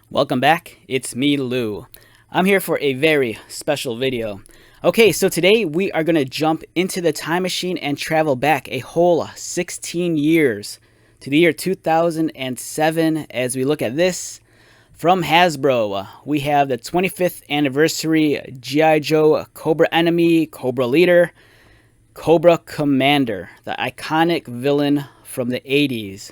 Welcome back, it's me, Lou. I'm here for a very special video. Okay, so today we are going to jump into the time machine and travel back a whole 16 years to the year 2007 as we look at this from Hasbro. We have the 25th anniversary G.I. Joe Cobra Enemy, Cobra Leader, Cobra Commander, the iconic villain from the 80s.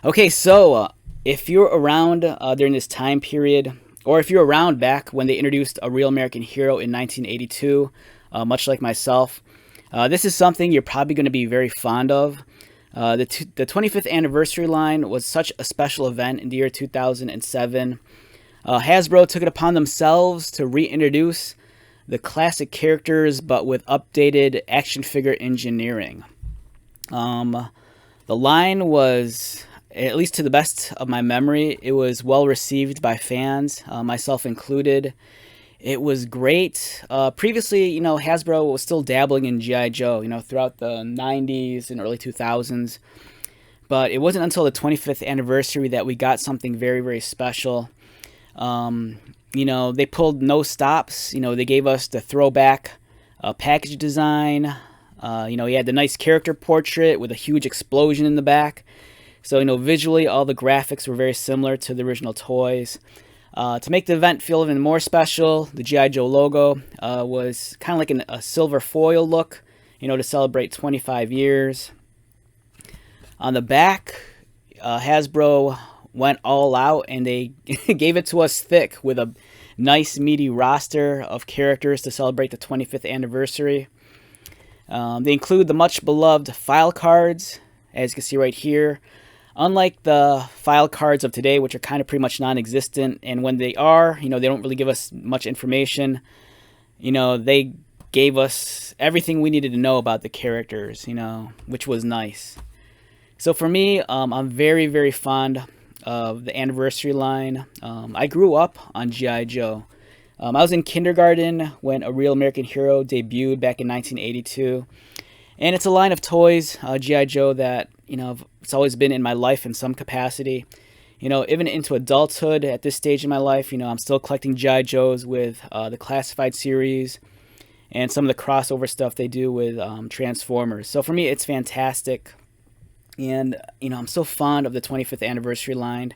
Okay, so if you're around during this time period, or if you're around back when they introduced a real American hero in 1982, much like myself, this is something you're probably going to be very fond of. The 25th anniversary line was such a special event in the year 2007. Hasbro took it upon themselves to reintroduce the classic characters, but with updated action figure engineering. The line was, at least to the best of my memory, it was well received by fans, myself included. It was great. Previously, Hasbro was still dabbling in G.I. Joe, throughout the 90s and early 2000s. But it wasn't until the 25th anniversary that we got something very, very special. They pulled no stops. They gave us the throwback package design. He had the nice character portrait with a huge explosion in the back. So, visually, all the graphics were very similar to the original toys. To make the event feel even more special, the G.I. Joe logo was kind of like a silver foil look, to celebrate 25 years. On the back, Hasbro went all out and they gave it to us thick with a nice meaty roster of characters to celebrate the 25th anniversary. They include the much beloved file cards, as you can see right here. Unlike the file cards of today, which are kind of pretty much non-existent, and when they are, they don't really give us much information. They gave us everything we needed to know about the characters, which was nice. So for me, I'm very, very fond of the anniversary line. I grew up on G.I. Joe. I was in kindergarten when A Real American Hero debuted back in 1982. And it's a line of toys, G.I. Joe, that, it's always been in my life in some capacity. Even into adulthood at this stage in my life, I'm still collecting G.I. Joes with the Classified series and some of the crossover stuff they do with Transformers. So for me, it's fantastic. And, I'm so fond of the 25th anniversary line.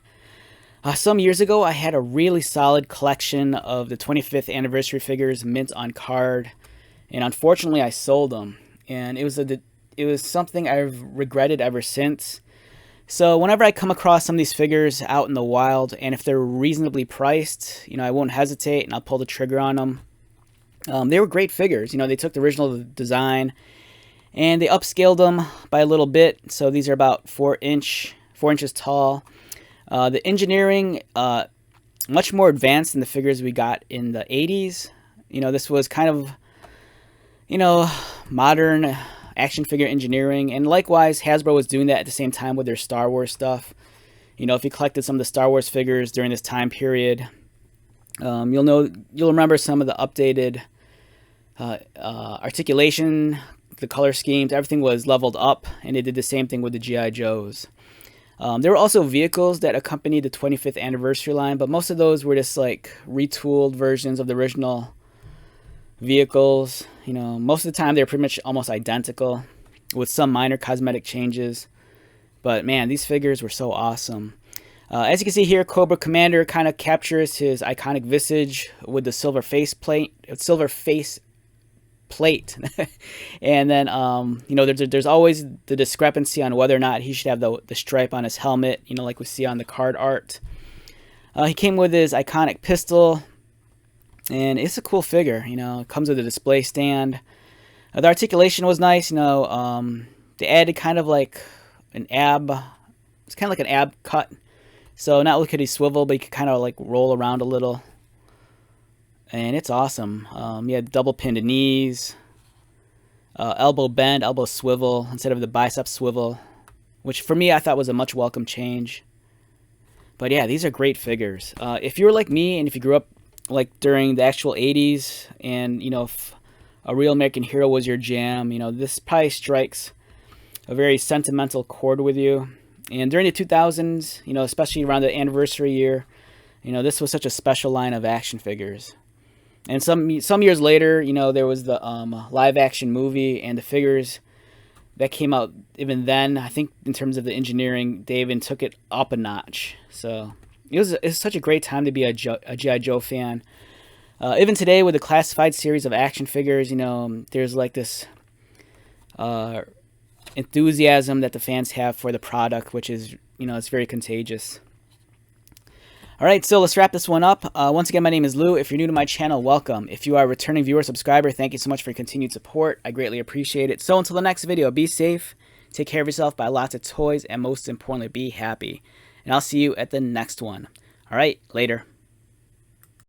Some years ago, I had a really solid collection of the 25th anniversary figures mint on card. And unfortunately, I sold them. And it was something I've regretted ever since. So whenever I come across some of these figures out in the wild, and if they're reasonably priced, I won't hesitate and I'll pull the trigger on them. They were great figures. They took the original design and they upscaled them by a little bit. So these are about 4 inches tall. The engineering, much more advanced than the figures we got in the 80s. This was kind of, modern action figure engineering, and likewise Hasbro was doing that at the same time with their Star Wars stuff. If you collected some of the Star Wars figures during this time period, you'll remember some of the updated articulation, the color schemes. Everything was leveled up, and they did the same thing with the G.I. Joes. There were also vehicles that accompanied the 25th anniversary line, but most of those were just like retooled versions of the original vehicles. Most of the time they're pretty much almost identical with some minor cosmetic changes. But man, these figures were so awesome. As you can see here, Cobra Commander kind of captures his iconic visage with the silver face plate. And then, there's always the discrepancy on whether or not he should have the stripe on his helmet, like we see on the card art. He came with his iconic pistol. And it's a cool figure, it comes with a display stand. The articulation was nice, they added kind of like an ab, it's kind of like an ab cut. So not only could he swivel, but he could kind of like roll around a little. And it's awesome. He had double pinned knees, elbow bend, elbow swivel instead of the bicep swivel, which for me I thought was a much welcome change. But yeah, these are great figures. If you were like me and if you grew up like during the actual 80s and if A Real American Hero was your jam, this probably strikes a very sentimental chord with you. And during the 2000s, especially around the anniversary year, You know, this was such a special line of action figures. And some years later, you know, there was the live action movie and the figures that came out. Even then, I think in terms of the engineering, they even took it up a notch. So it's such a great time to be a G.I. Joe fan. Even today with the classified series of action figures, you know, there's like this enthusiasm that the fans have for the product, which is, you know, it's very contagious. All right, so let's wrap this one up. Once again, my name is Lou. If you're new to my channel, welcome. If you are a returning viewer, subscriber, thank you so much for your continued support. I greatly appreciate it. So until the next video, be safe, take care of yourself, buy lots of toys, and most importantly, be happy. And I'll see you at the next one. All right, later.